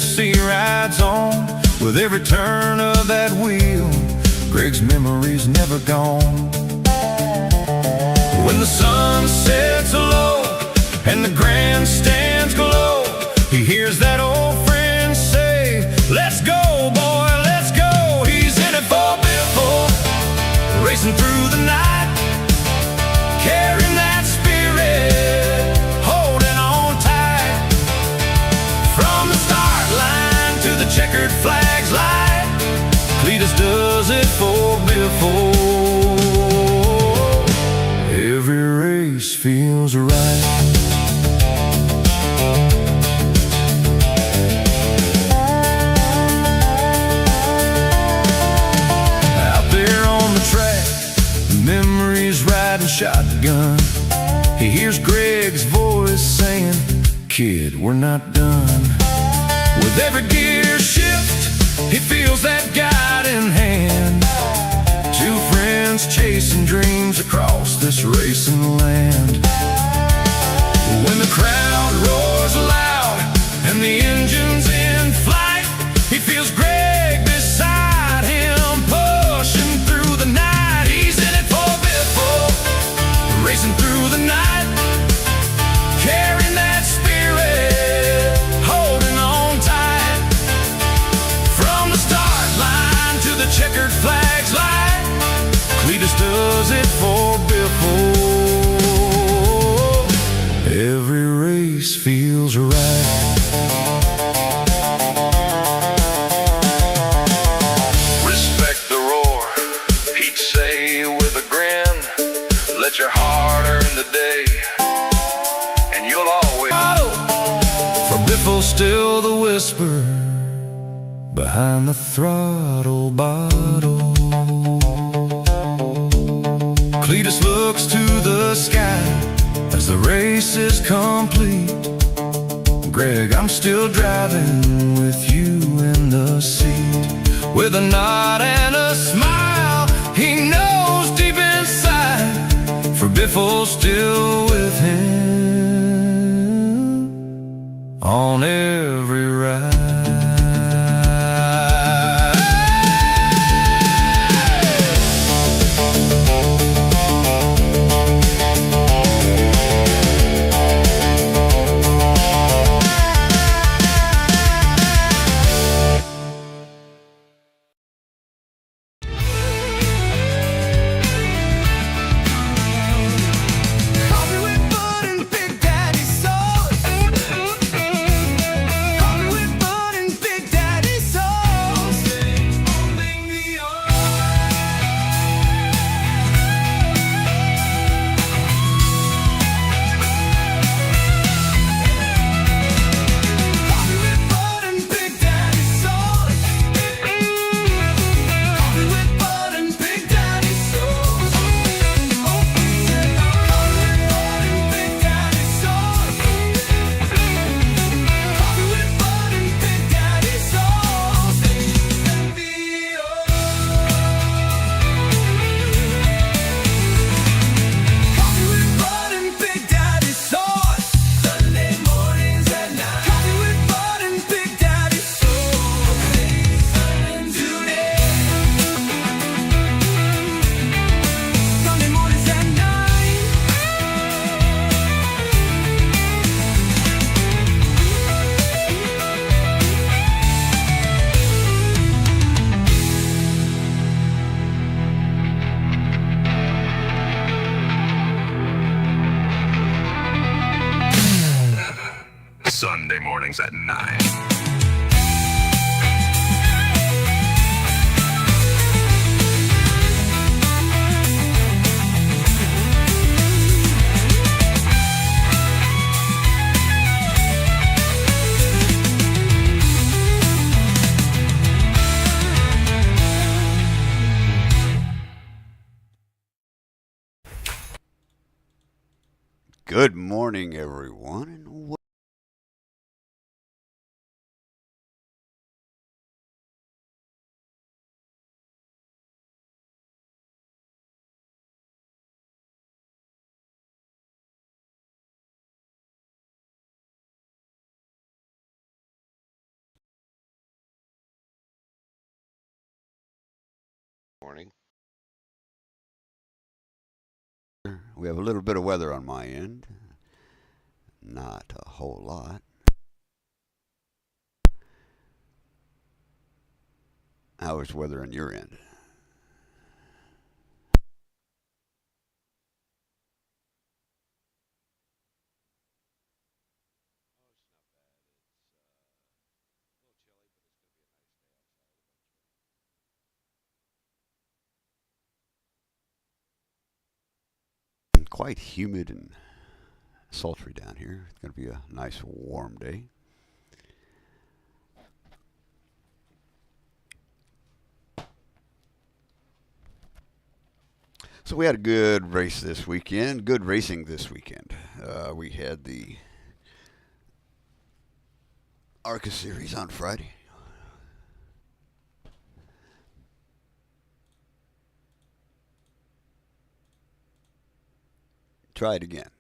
see rides on. With every turn of that wheel, Greg's memory's never gone. When the sun sets low and the grandstands glow, he hears that old friend say, "Let's go, boy, let's go." He's in it for Biffle, racing through the night, carrying that spirit, holding on tight. From the start line to the checkered flag's light, Cletus does it for Biffle. Every race feels right. Out there on the track, memories riding shotgun. He hears Greg's voice saying, "Kid, we're not done." With every gear shift, he feels that guiding hand. Two friends chasing dreams across this racing land. When the crowd roars loud and the engine's in flight, he feels Greg beside him, pushing through the night. He's in it for Biffle, racing through the night, carrying that spirit, holding on tight. From the start line to the checkered flag's light, Cletus does it for Biffle. Every race feels right. Respect the roar, he'd say with a grin. Let your heart earn the day, and you'll always. For Biffle, still the whisper behind the throttle bottle. Cletus looks to the sky as the race is complete. Greg, I'm still driving with you in the seat. With a nod and a smile, he knows deep inside, for Biffle's still with him on every ride. Sunday mornings at 9. Good morning, everyone, and morning. We have a little bit of weather on my end. Not a whole lot. How is weather on your end? Quite humid and sultry down here. It's going to be a nice warm day. So we had a good race this weekend. Good racing this weekend. We had the ARCA series on Friday. Try it again.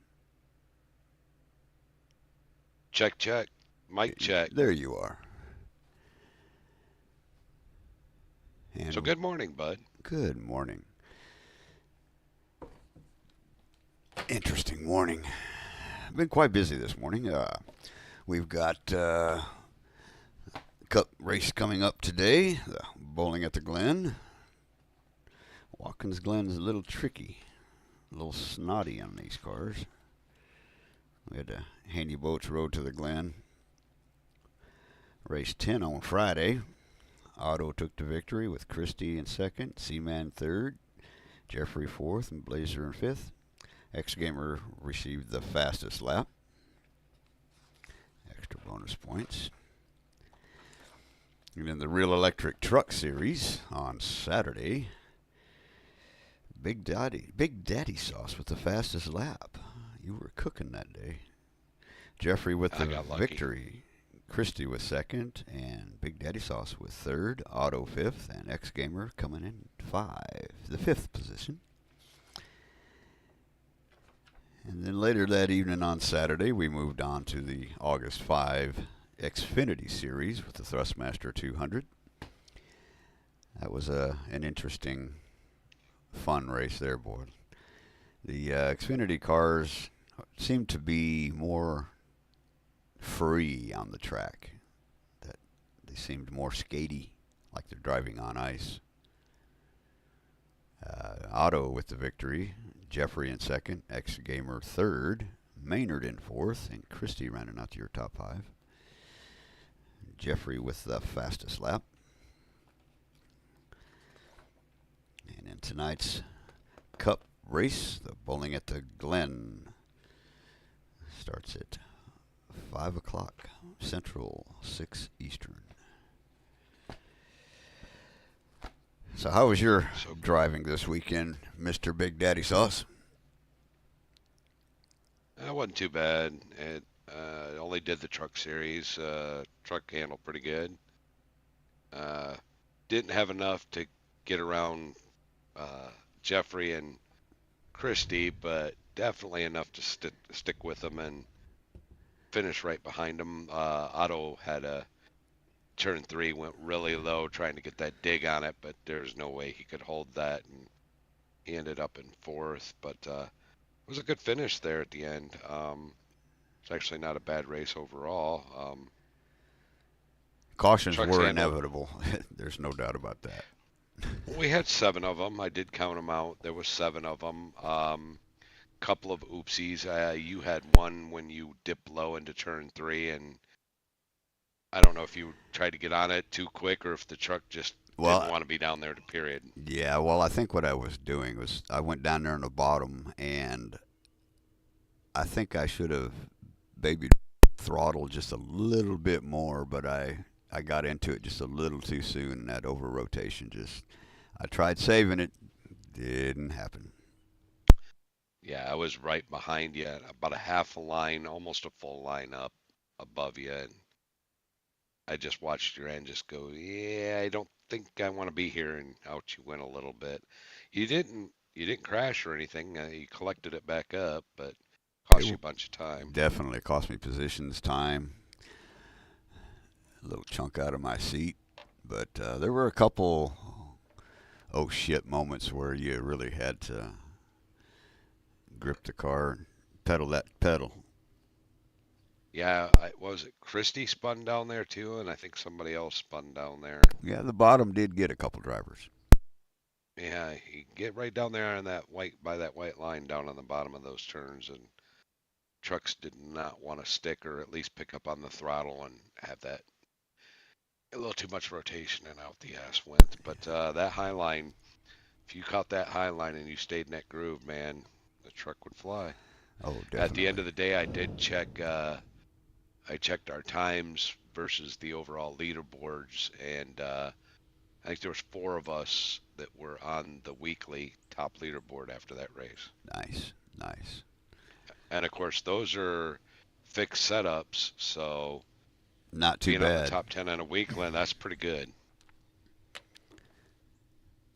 Check, check. Mic check. There you are. And So good morning, Bud. good morning. Interesting morning. Been quite busy this morning. We've got Cup race coming up today. The bowling at the Glen. Watkins Glen's a little tricky, a little snotty on these cars. We had Handy Boats Road to the Glen. Race 10 on Friday. Otto took the victory with Christie in second, Seaman third, Jeffrey fourth, and Blazer in fifth. X-Gamer received the fastest lap. Extra bonus points. And in the Real Electric Truck Series on Saturday, Bigdaddysauce with the fastest lap. You were cooking that day. Jeffrey with I the got lucky. victory. Christie was second, and Bigdaddysauce with third. Otto fifth, and X-Gamer coming in the fifth position. And then later that evening on Saturday, we moved on to the August 5 Xfinity Series with the Thrustmaster 200. That was an interesting, fun race there, boy. The Xfinity cars seemed to be more free on the track. That they seemed more skatey, like they're driving on ice. Otto with the victory, Jeffrey in second, X-Gamer third, Maynard in fourth, and Christie rounding out to your top five. Jeffrey with the fastest lap. And in tonight's Cup race, the bowling at the Glen starts at 5 o'clock Central, 6 Eastern. So how was your driving this weekend, Mr. Bigdaddysauce? That wasn't too bad. It only did the truck series. Truck handled pretty good. Didn't have enough to get around Jeffrey and Christie, but definitely enough to stick with them and finish right behind them. Otto had a turn 3, went really low trying to get that dig on it, but there's no way he could hold that, and he ended up in fourth. But it was a good finish there at the end. It's actually not a bad race overall. Cautions Trucks were handled. inevitable. There's no doubt about that. We had 7 of them. I did count them out. There was 7 of them. Couple of oopsies. You had one when you dipped low into turn 3, and I don't know if you tried to get on it too quick or if the truck just didn't want to be down there to period. Yeah, well, I think what I was doing was I went down there on the bottom, and I think I should have baby throttled just a little bit more, but I got into it just a little too soon, and that over rotation I tried saving it, didn't happen. Yeah, I was right behind you, about a half a line, almost a full line up above you, and I just watched your end just go, yeah, I don't think I want to be here, and out you went a little bit. You didn't crash or anything. You collected it back up, but cost you a bunch of time. Definitely cost me positions, time, a little chunk out of my seat, but there were a couple oh shit moments where you really had to grip the car and pedal that pedal. Yeah, was it Christie spun down there too, and I think somebody else spun down there. Yeah, the bottom did get a couple drivers. Yeah, you get right down there on that white by that white line down on the bottom of those turns, and trucks did not want to stick or at least pick up on the throttle and have that a little too much rotation and out the ass went. But that high line, if you caught that high line and you stayed in that groove, man, the truck would fly. Oh, At the end definitely. of the day, I did check. I checked our times versus the overall leaderboards, and I think there was four of us that were on the weekly top leaderboard after that race. Nice, nice. And of course, those are fixed setups, so Not too being on the bad. top 10 on a weekly, that's pretty good.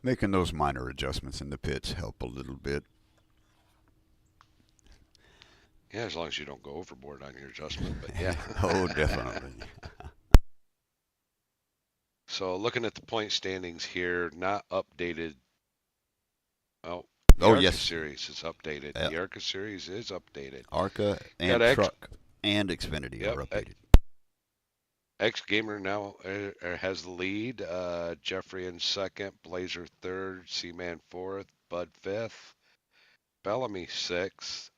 Making those minor adjustments in the pits help a little bit. Yeah, as long as you don't go overboard on your adjustment, but yeah. Oh, definitely. So looking at the point standings here, not updated. Oh, the Oh, ARCA yes. series is updated. Yep. The ARCA series is updated. Arca Got and Truck and Xfinity yep, are updated. X Gamer now has the lead. Jeffrey in second, Blazer third, Seaman fourth, Bud fifth, Bellamy sixth,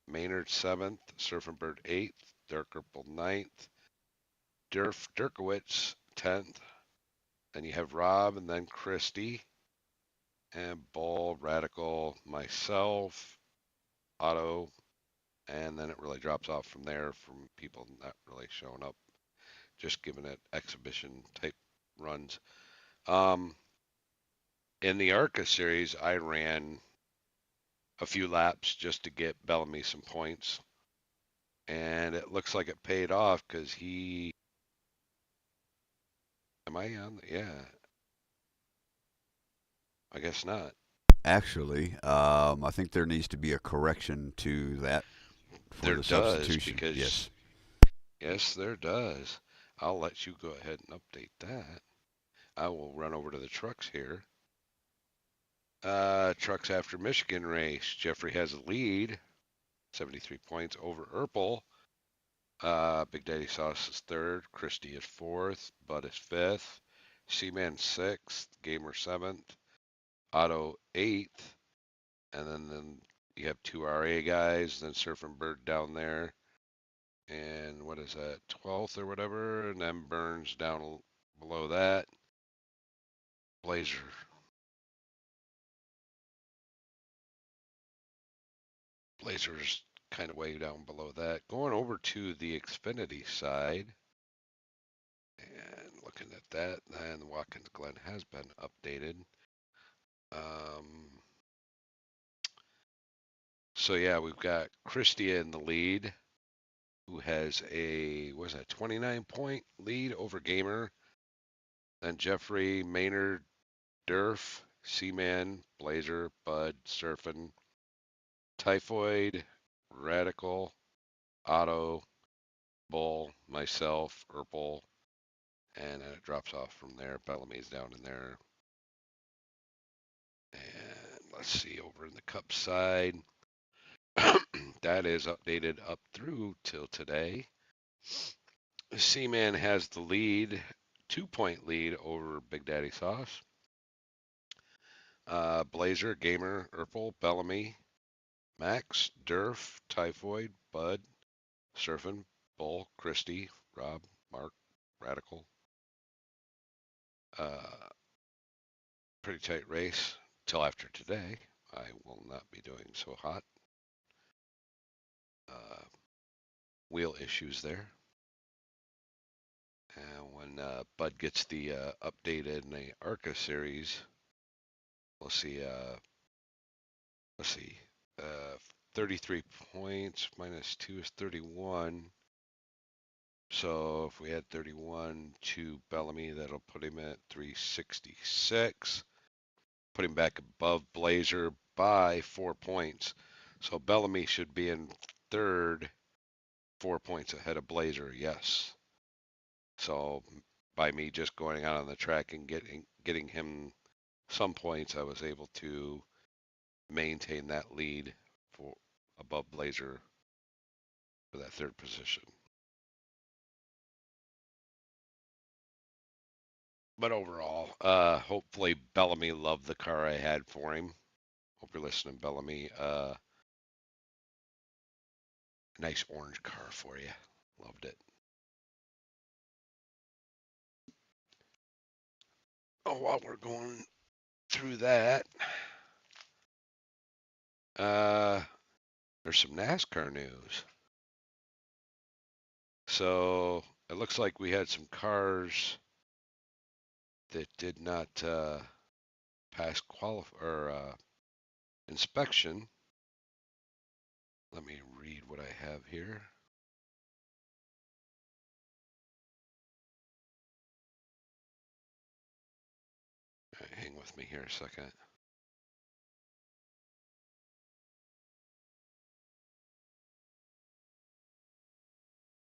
Maynard seventh, Surfing Bird eighth, Dirkable ninth, Dirkowitz 10th. Then you have Rob and then Christy and Bull, Radical, myself, Otto, and then it really drops off from there from people not really showing up, just giving it exhibition type runs. Um, in the ARCA series, I ran a few laps just to get Bellamy some points, and it looks like it paid off because he. Am I on? Yeah, I guess not. Actually, I think there needs to be a correction to that for There the does substitution. because Yes. yes, there does. I'll let you go ahead and update that. I will run over to the trucks here. Trucks after Michigan race. Jeffrey has a lead, 73 points over Erpel. Bigdaddysauce is third. Christie is fourth. Bud is fifth. Seaman sixth. Gamer seventh. Otto eighth. And then you have two RA guys. Then Surfing Bird down there. And what is that? 12th or whatever. And then Burns down below that. Blazer. Blazer's kind of way down below that. Going over to the Xfinity side. And looking at that, and Watkins Glen has been updated. Um, so yeah, we've got Christia in the lead, who has a 29-point lead over Gamer. Then Jeffrey, Maynard, Durf, Seaman, Blazer, Bud, Surfin, Typhoid, Radical, Otto, Bull, myself, Erpel, and then it drops off from there. Bellamy's down in there. And let's see over in the Cup side. That is updated up through till today. Seaman has the lead, 2-point lead over Bigdaddysauce. Blazer, Gamer, Erpel, Bellamy, Max, Durf, Typhoid, Bud, Surfin, Bull, Christie, Rob, Mark, Radical. Uh, Pretty tight race till after today. I will not be doing so hot. Uh, Wheel issues there. And when Bud gets the updated in the ARCA series, we'll see. Let's see. Uh, 33 points minus 2 is 31. So if we add 31 to Bellamy, that'll put him at 366. Put him back above Blazer by 4 points. So Bellamy should be in third, 4 points ahead of Blazer. Yes. So by me just going out on the track and getting him some points I was able to maintain that lead for above Blazer for that third position. But overall, hopefully Bellamy loved the car I had for him. Hope you're listening, Bellamy. Nice orange car for you. Loved it. Oh, while we're going through that, uh, there's some NASCAR news. So it looks like we had some cars that did not pass inspection. Let me read what I have here. All right, hang with me here a second.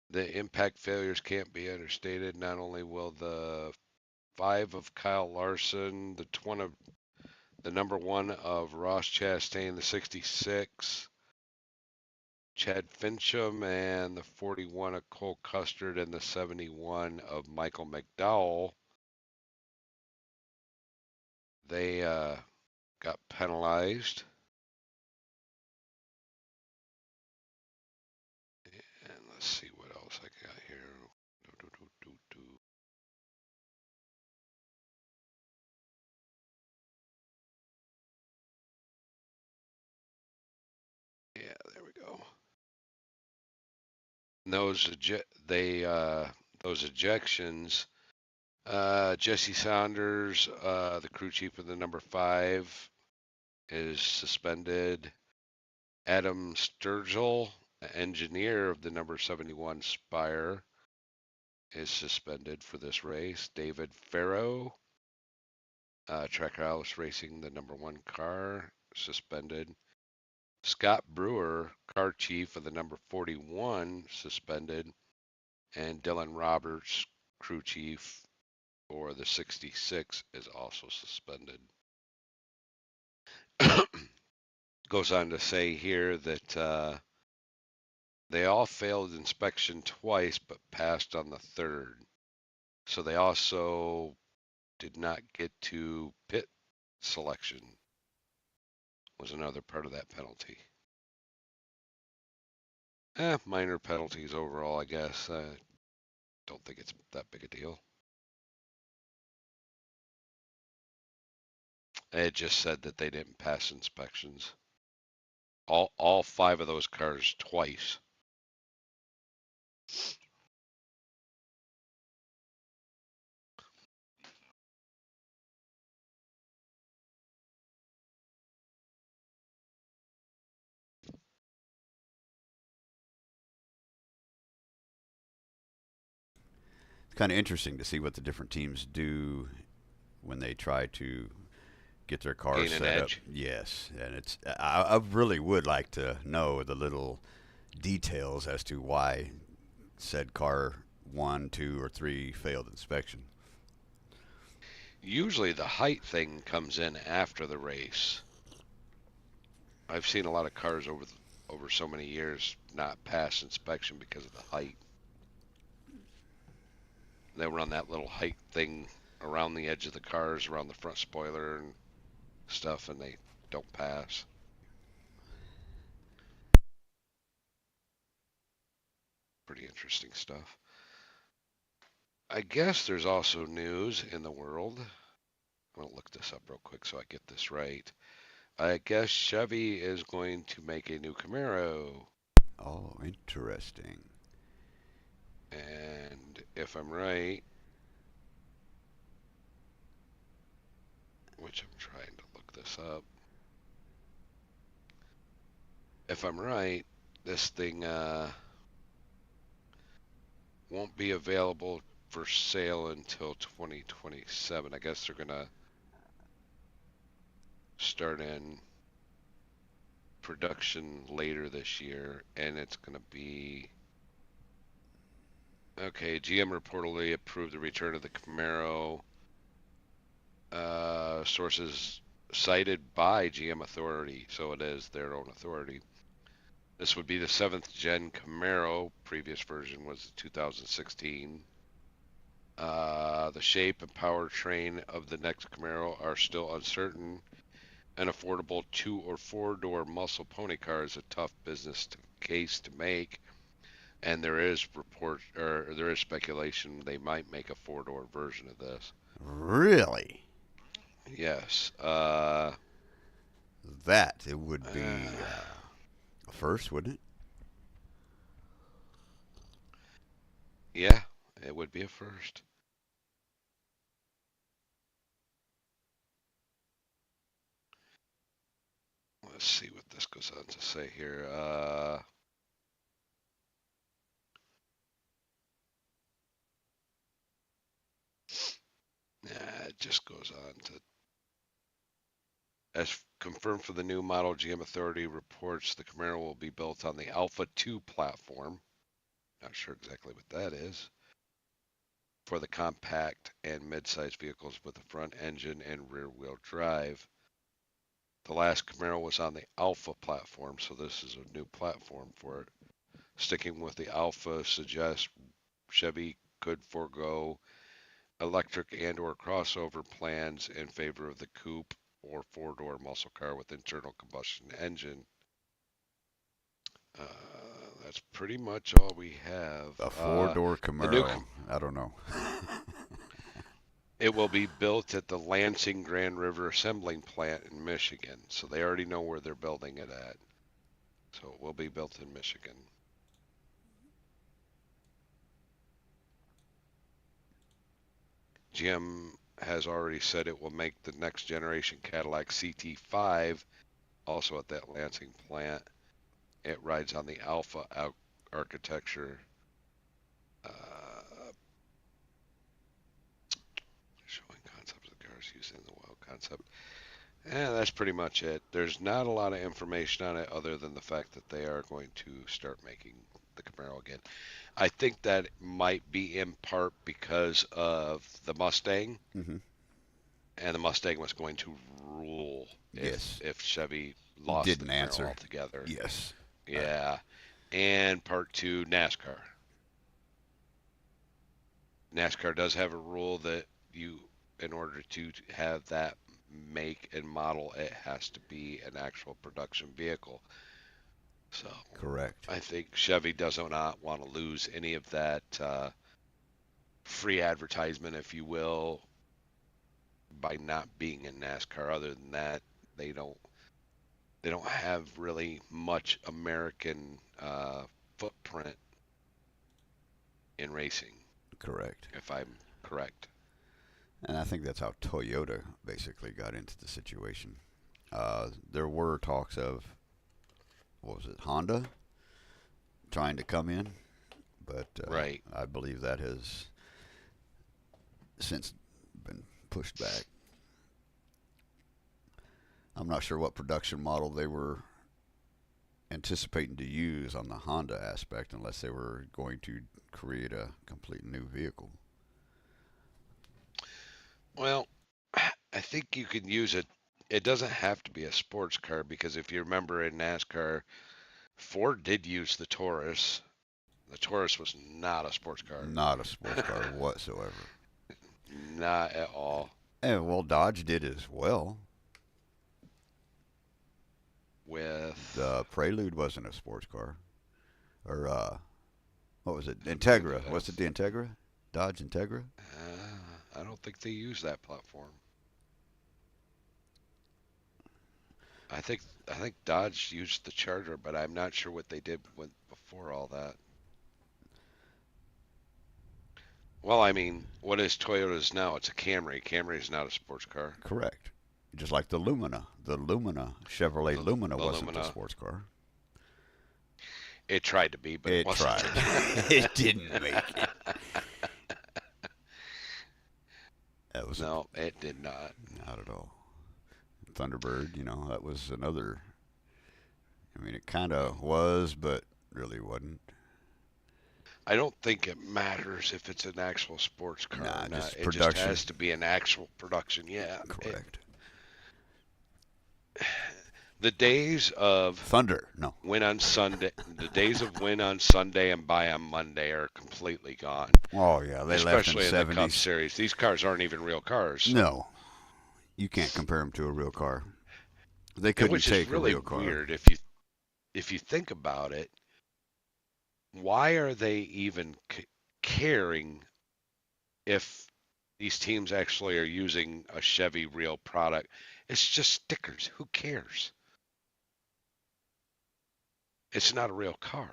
The impact failures can't be understated. Not only will the 5 of Kyle Larson, the number 1 of Ross Chastain, the 66, Chad Fincham, and the 41 of Cole Custard, and the 71 of Michael McDowell, they got penalized. And let's see what else I got here. Yeah, there we go. And those ejections. Jesse Saunders, the crew chief of the number 5, is suspended. Adam Sturgill, engineer of the number 71 Spire, is suspended for this race. David Farrow, Trackhouse Racing, the number 1 car, suspended. Scott Brewer, car chief of the number 41, suspended. And Dylan Roberts, crew chief for the 66, is also suspended. Goes on to say here that they all failed inspection twice but passed on the third. So they also did not get to pit selection, was another part of that penalty. Minor penalties overall, I guess. Don't think it's that big a deal. It just said that they didn't pass inspections. All 5 of those cars twice. It's kind of interesting to see what the different teams do when they try to get their cars Gain an set up. edge. Yes, and I really would like to know the little details as to why said car 1, 2, or 3 failed inspection. Usually the height thing comes in after the race. I've seen a lot of cars over so many years not pass inspection because of the height. They run that little height thing around the edge of the cars, around the front spoiler and stuff, and they don't pass. Pretty interesting stuff. I guess there's also news in the world. I'm going to look this up real quick so I get this right. I guess Chevy is going to make a new Camaro. Oh, interesting. And if I'm right, which I'm trying to look this up. If I'm right, this thing won't be available for sale until 2027. I guess they're going to start in production later this year, and it's going to be... Okay, GM reportedly approved the return of the Camaro Sources cited by GM Authority, so it is their own authority. This would be the 7th gen Camaro. Previous version was the 2016. The shape and powertrain of the next Camaro are still uncertain. An affordable 2 or 4-door muscle pony car is a tough case to make, and there is speculation they might make a 4-door version of this. Really? Yes. That it would be a first, wouldn't it? Yeah, it would be a first. Let's see what this goes on to say here. It just goes on to, as confirmed for the new model, GM Authority reports the Camaro will be built on the Alpha 2 platform. Not sure exactly what that is. For the compact and mid-sized vehicles with a front engine and rear-wheel drive. The last Camaro was on the Alpha platform, so this is a new platform for it. Sticking with the Alpha suggests Chevy could forego electric and/or crossover plans in favor of the coupe or 4-door muscle car with internal combustion engine. Uh, that's pretty much all we have. A 4-door Camaro. I don't know. It will be built at the Lansing Grand River Assembling Plant in Michigan. So they already know where they're building it at. So it will be built in Michigan. GM has already said it will make the next generation Cadillac CT5 also at that Lansing plant. It rides on the Alpha architecture. Showing concepts of cars using the WOW concept. And that's pretty much it. There's not a lot of information on it other than the fact that they are going to start making the Camaro again. I think that might be in part because of the Mustang. Mm-hmm. And the Mustang was going to rule if Chevy lost Didn't the Camaro answer altogether. Yes. Yeah. And part two, NASCAR. NASCAR does have a rule that in order to have that make and model, it has to be an actual production vehicle. So correct. I think Chevy does not want to lose any of that free advertisement, if you will, by not being in NASCAR. Other than that, they don't have really much American footprint in racing. Correct. If I'm correct. And I think that's how Toyota basically got into the situation. There were talks of, what was it, Honda trying to come in, but right. I believe that has since been pushed back. I'm not sure what production model they were anticipating to use on the Honda aspect unless they were going to create a complete new vehicle. Well, I think you can use it. It doesn't have to be a sports car because if you remember in NASCAR, Ford did use the Taurus. The Taurus was not a sports car. Not a sports car whatsoever. Not at all. And well, Dodge did as well. With the Prelude wasn't a sports car, or what was it? Integra. Was it the Integra? Dodge Integra? I don't think they used that platform. I think Dodge used the Charger, but I'm not sure what they did before all that. Well, I mean, what is Toyota's now? It's a Camry. Camry is not a sports car. Correct. Just like the Lumina. The Chevrolet Lumina wasn't a sports car. It tried to be, but it wasn't. Tried. It didn't make it. It did not. Not at all. Thunderbird, that was another. I mean, it kind of was, but really wasn't. I don't think it matters if it's an actual sports car Nah, or not. just It just production. has to be an actual production. Yeah. Correct. The days of Thunder. No. win on Sunday, the days of win on Sunday and buy on Monday are completely gone. Oh yeah, they left in Especially in the Cup 70s. Series. These cars aren't even real cars. No, you can't compare them to a real car. They And couldn't which is take a really real car. weird if you think about it. Why are they even caring if these teams actually are using a Chevy real product? It's just stickers. Who cares? It's not a real car.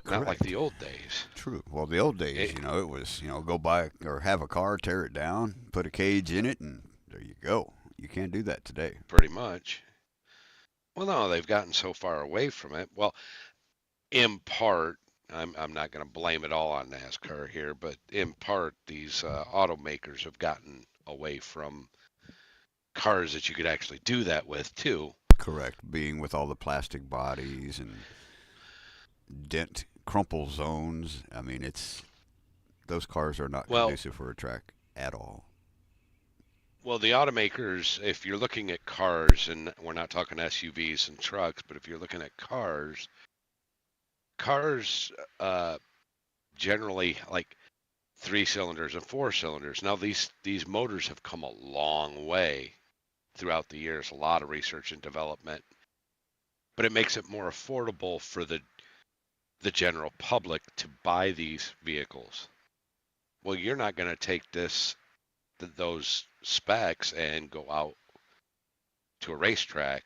Not like Correct. the old days. True. Well, the old days, It, it was, go buy or have a car, tear it down, put a cage in it, and there you go. You can't do that today. pretty much. Well, no, they've gotten so far away from it. Well, in part, I'm not going to blame it all on NASCAR here, but in part, these automakers have gotten away from cars that you could actually do that with too. Correct. Being with all the plastic bodies and dent crumple zones. I mean, those cars are not Well, conducive for a track at all. well, the automakers, if you're looking at cars, and we're not talking SUVs and trucks, but if you're looking at cars generally like 3 cylinders and 4 cylinders. Now these motors have come a long way throughout the years, a lot of research and development, but it makes it more affordable for the general public to buy these vehicles. Well, you're not going to take those specs and go out to a racetrack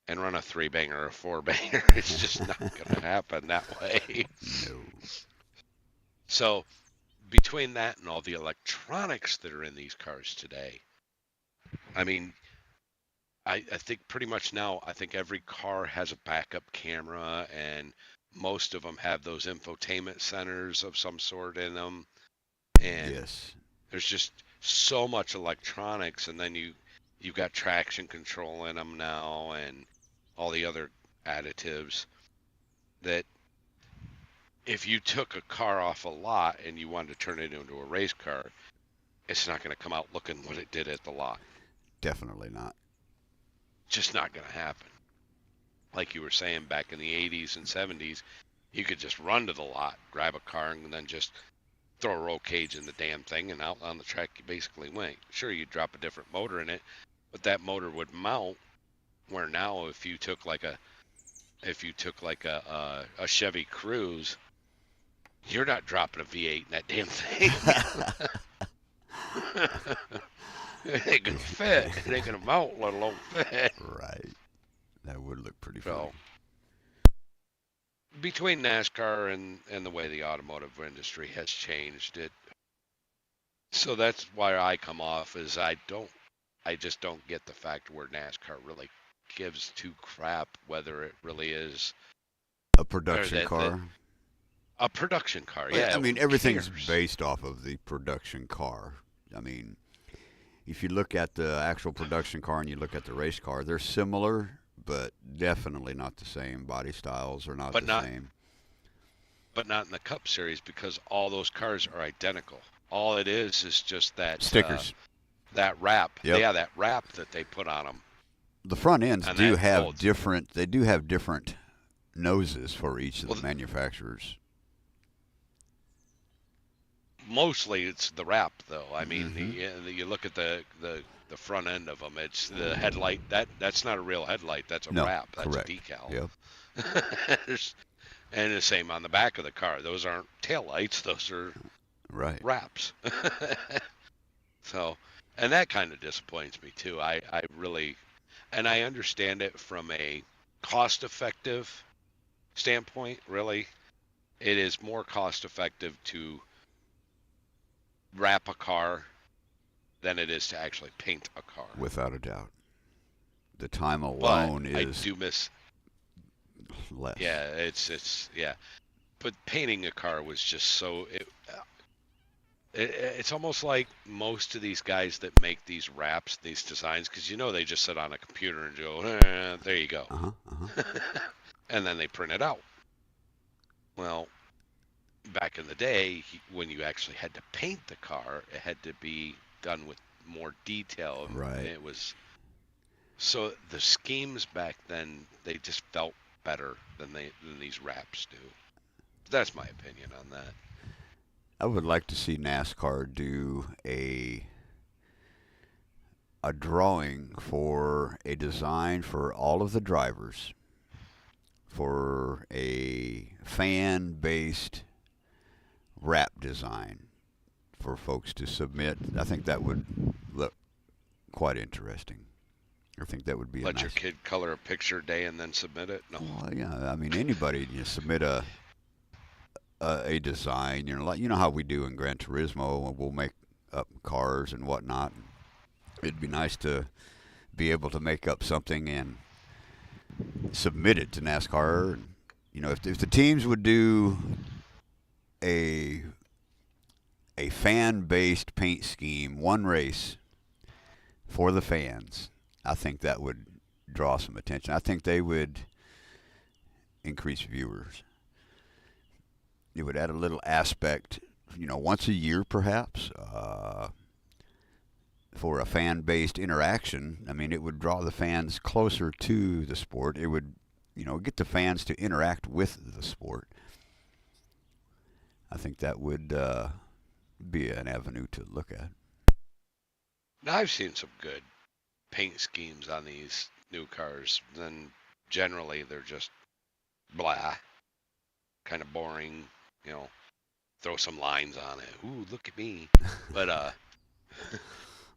and run a 3-banger or a 4-banger. It's just not going to happen that way. No. So between that and all the electronics that are in these cars today, I mean, I think pretty much now, I think every car has a backup camera, and most of them have those infotainment centers of some sort in them. And Yes. there's just so much electronics, and then you've got traction control in them now, and all the other additives that if you took a car off a lot and you wanted to turn it into a race car, it's not going to come out looking what it did at the lot. Definitely not. Just not going to happen. Like you were saying, back in the 80s and 70s, you could just run to the lot, grab a car, and then just throw a roll cage in the damn thing, and out on the track you basically went. Sure, you'd drop a different motor in it, but that motor would mount. Where now, if you took like a Chevy Cruze, you're not dropping a V8 in that damn thing. It ain't gonna fit. It ain't gonna mount, let alone fit. Right. That would look pretty So funny. between NASCAR and the way the automotive industry has changed, so that's why I come off is I just don't get the fact where NASCAR really gives two crap whether it really is A production car. a production car. Well, Yeah, I mean, who everything's cares? based off of the production car. I mean, if you look at the actual production car and you look at the race car, they're similar, but definitely not the same. Body styles are not But the same. But not in the Cup Series because all those cars are identical. All it is just that Stickers. that wrap. Yep. Yeah, that wrap that they put on them. The front ends And do that have holds. different. They do have different noses for each of Well, the manufacturers. Mostly it's the wrap, though. I mean, Mhm. you look at the front end of them. It's the headlight. That's not a real headlight. That's a No, wrap. That's correct. a decal. Yep. And the same on the back of the car. Those aren't taillights. Those are Right. wraps. So, and that kind of disappoints me too. I really, and I understand it from a cost-effective standpoint. Really, it is more cost-effective to wrap a car than it is to actually paint a car. Without a doubt. The time But alone I is do miss. less. Yeah, it's yeah. But painting a car was just so it's almost like most of these guys that make these wraps, these designs, because they just sit on a computer and go, there you go, Uh-huh. Uh-huh. and then they print it out. Well, back in the day, when you actually had to paint the car, it had to be done with more detail, and Right. it was so the schemes back then they just felt better than these wraps do. That's my opinion on that. I would like to see NASCAR do a drawing for a design for all of the drivers for a fan based wrap design for folks to submit. I think that would look quite interesting. I think that would be a Let your nice. kid color a picture day and then submit it. No, Well, yeah, I mean anybody you submit a design. Like how we do in Gran Turismo. We'll make up cars and whatnot. It'd be nice to be able to make up something and submit it to NASCAR. And, if the teams would do a a fan based paint scheme, one race for the fans, I think that would draw some attention. I think they would increase viewers. It would add a little aspect, once a year perhaps, for a fan based interaction. I mean, it would draw the fans closer to the sport. It would, get the fans to interact with the sport. I think that would be an avenue to look at. now I've seen some good paint schemes on these new cars. Then generally they're just blah, kind of boring. You know, throw some lines on it. Ooh, look at me. But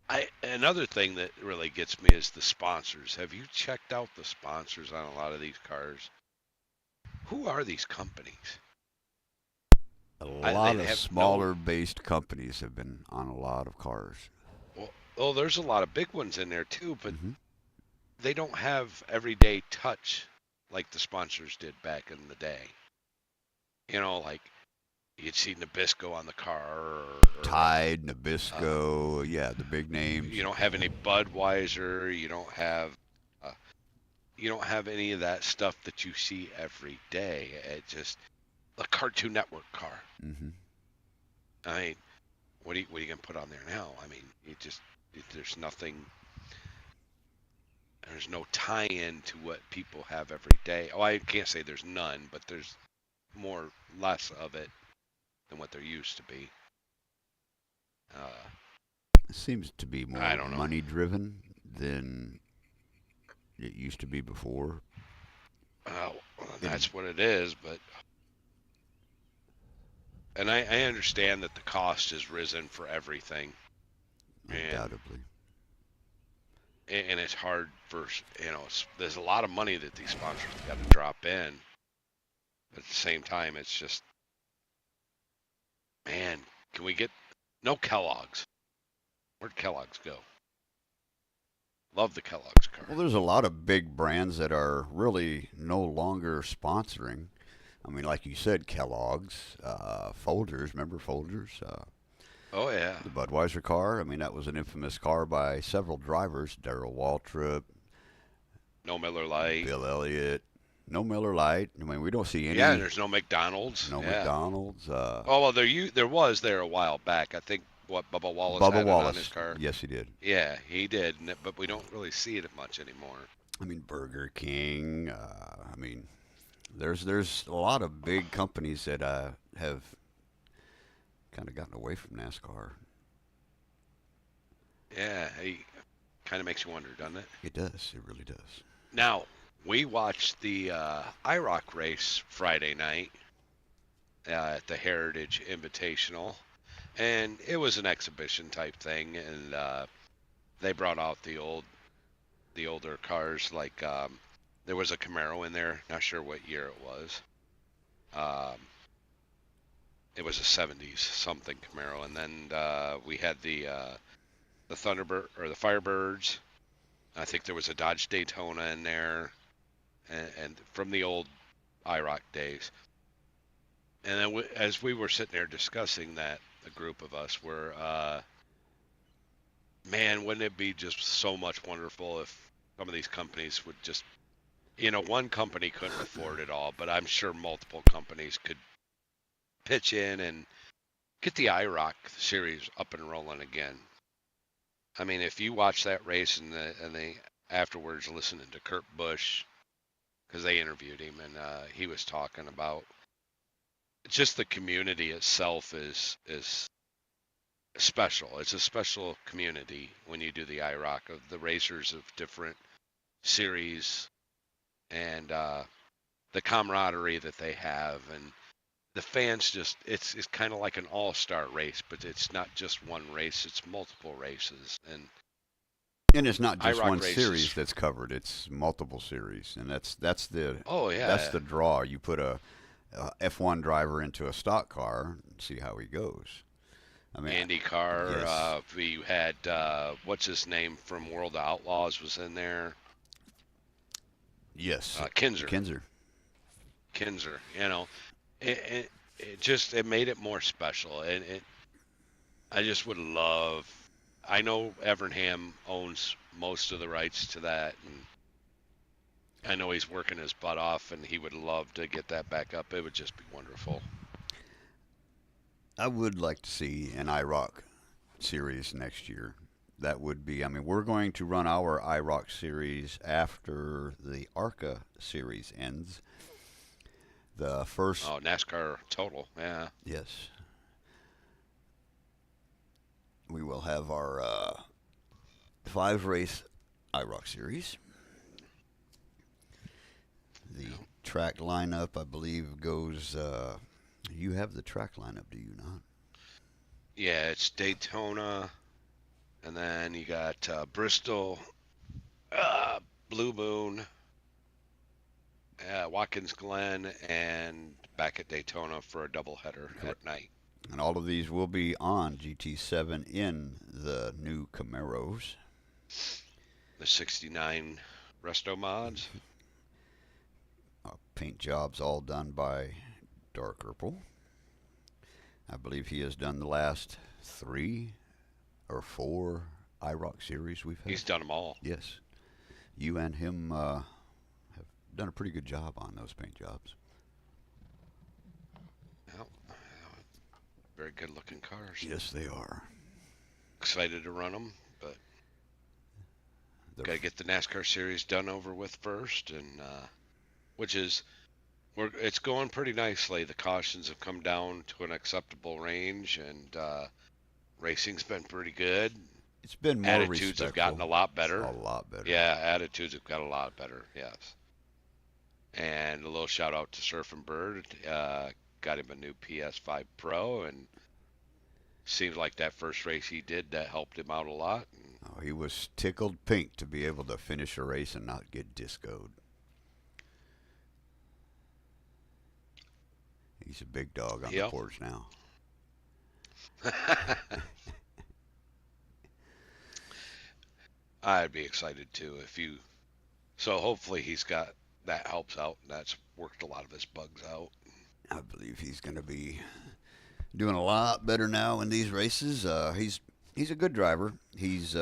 I another thing that really gets me is the sponsors. Have you checked out the sponsors on a lot of these cars? Who are these companies? A They lot of have no. smaller based companies have been on a lot of cars. Well, oh, there's a lot of big ones in there too, but Hmm. they don't have everyday touch like the sponsors did back in the day. Like you'd see Nabisco on the car, Tide, uh, Nabisco, yeah, the big names. you don't have any Budweiser. Uh, you don't have any of that stuff that you see every day. It just a Cartoon Network car. Hmm. I mean, what are you gonna put on there now? I mean, there's nothing. There's no tie-in to what people have every day. Oh, I can't say there's none, but there's less of it than what there used to be. Uh, It seems to be I more don't know. money driven than it used to be before. Uh, It that's what it is, but and I understand that the cost has risen for everything, and undoubtedly. and it's hard for there's a lot of money that these sponsors got to drop in. But at the same time, it's just man, can we get no Kellogg's? Where'd Kellogg's go? Love the Kellogg's car. Well, there's a lot of big brands that are really no longer sponsoring. I mean, like you said, Kellogg's, Folgers. Remember Folgers? Oh yeah, The Budweiser car. I mean, that was an infamous car by several drivers: Darrell Waltrip, no Miller Lite. Bill Elliott. No Miller Lite. I mean, we don't see Yeah, and any. there's no McDonald's. No Yeah. McDonald's. Oh well, there was there a while back. I think what Bubba Wallace Bubba had it on his Wallace. car. Yes, he did. Yeah, he did, but we don't really see it much anymore. I mean, Burger King. I mean, there's a lot of big companies that have kind of gotten away from NASCAR. Yeah, he kind of makes you wonder, doesn't it? It does. It really does. Now we watched the IROC race Friday night at the Heritage Invitational, and it was an exhibition type thing, and they brought out the older cars like there was a Camaro in there, not sure what year it was. Um, it was a 70s something Camaro, and then we had the Thunderbird or the Firebirds. I think there was a Dodge Daytona in there, and from the old IROC days. And then as we were sitting there discussing that, a group of us were, man, wouldn't it be just so much wonderful if some of these companies would just, one company couldn't afford it all, but I'm sure multiple companies could pitch in and get the IROC series up and rolling again. I mean, if you watch that race and they afterwards listening to Kurt Busch because they interviewed him and he was talking about just the community itself is special. It's a special community when you do the IROC of the racers of different series and the camaraderie that they have and the fans just it's kind of like an all-star race, but it's not just one race, it's multiple races. And it's not just IROC one races. series that's covered; it's multiple series, and that's the Oh that's yeah. the draw. You put a F1 driver into a stock car and see how he goes. I mean, Andy Carr, yes, we had what's his name from World of Outlaws was in there. yes, Kinzer. Kinzer. Kinzer, you know, it just it made it more special, and I just would love. I know Evernham owns most of the rights to that, and I know he's working his butt off, and he would love to get that back up. It would just be wonderful. I would like to see an IROC series next year. That would be, I mean, we're going to run our IROC series after the ARCA series ends. The first, Oh, NASCAR total, yeah. yes, we will have our 5 race IROC series. The track lineup, I believe, goes. You have the track lineup, do you not? Yeah, it's Daytona, and then you got Bristol, Blue Moon, Watkins Glen, and back at Daytona for a doubleheader at night. And all of these will be on GT7 in the new Camaros. The 69 resto mods. Paint jobs all done by Dark Purple. I believe he has done the last 3 or 4 IROC series we've had. He's done them all. Yes. You and him have done a pretty good job on those paint jobs. Yep. Very good looking cars. Yes, they are. Excited to run them, but They're got to get the NASCAR series done over with first, and which is it's going pretty nicely. The cautions have come down to an acceptable range, and racing's been pretty good. It's been more Attitudes have gotten a lot better. A lot better. Yeah, attitudes have got a lot better. Yes. And a little shout out to Surf and Bird. Got him a new PS5 Pro, and seems like that first race he did that helped him out a lot. Oh, he was tickled pink to be able to finish a race and not get discoed. He's a big dog on the porch now. I'd be excited too if you. So hopefully he's got that helps out, and that's worked a lot of his bugs out. I believe he's going to be doing a lot better now in these races. He's a good driver. He's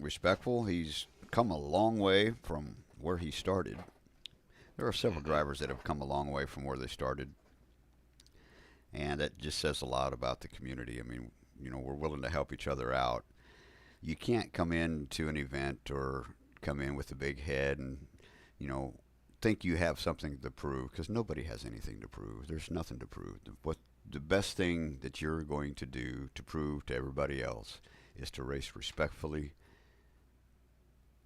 respectful. He's come a long way from where he started. There are several drivers that have come a long way from where they started. And that just says a lot about the community. I mean, you know, we're willing to help each other out. You can't come into an event or come in with a big head and, you know, think you have something to prove, because nobody has anything to prove. There's nothing to prove. What the best thing that you're going to do to prove to everybody else is to race respectfully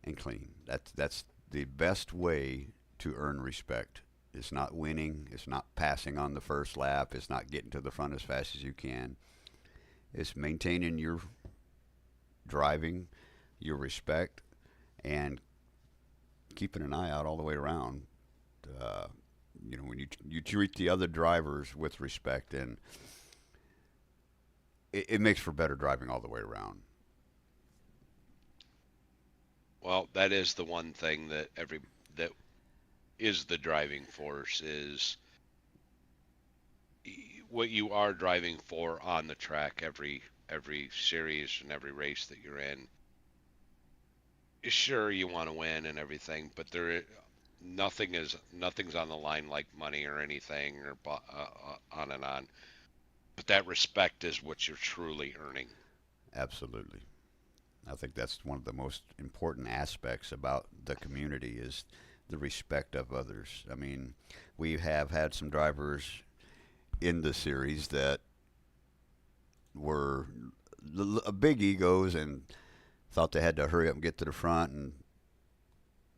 and clean. That's the best way to earn respect. It's not winning. It's not passing on the first lap. It's not getting to the front as fast as you can. It's maintaining your driving, your respect, and keeping an eye out all the way around. You know, when you treat the other drivers with respect, and it makes for better driving all the way around. Well, that is the one thing that that is the driving force is what you are driving for on the track every series and every race that you're in. Sure, you want to win and everything, but nothing's on the line like money or anything or on and on. But that respect is what you're truly earning. Absolutely. I think that's one of the most important aspects about the community is the respect of others. I mean, we have had some drivers in the series that were big egos and thought they had to hurry up and get to the front, and